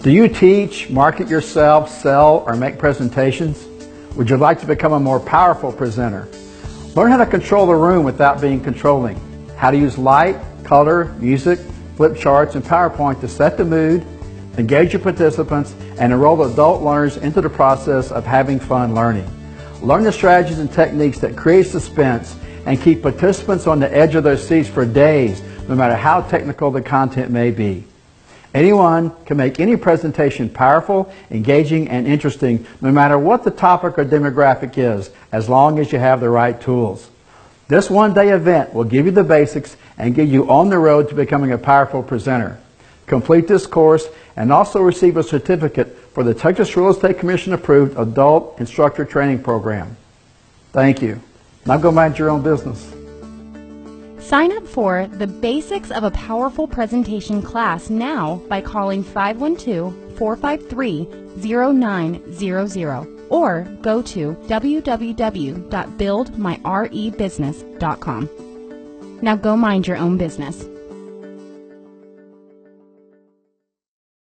Do you teach, market yourself, sell, or make presentations? Would you like to become a more powerful presenter? Learn how to control the room without being controlling. How to use light, color, music, flip charts, and PowerPoint to set the mood, engage your participants, and enroll adult learners into the process of having fun learning. Learn the strategies and techniques that create suspense and keep participants on the edge of their seats for days, no matter how technical the content may be. Anyone can make any presentation powerful, engaging, and interesting, no matter what the topic or demographic is, as long as you have the right tools. This one-day event will give you the basics and get you on the road to becoming a powerful presenter. Complete this course and also receive a certificate for the Texas Real Estate Commission approved Adult Instructor Training Program. Thank you. Now go mind your own business. Sign up for the Basics of a Powerful Presentation class now by calling 512-453-0900 or go to www.buildmyrebusiness.com. Now go mind your own business.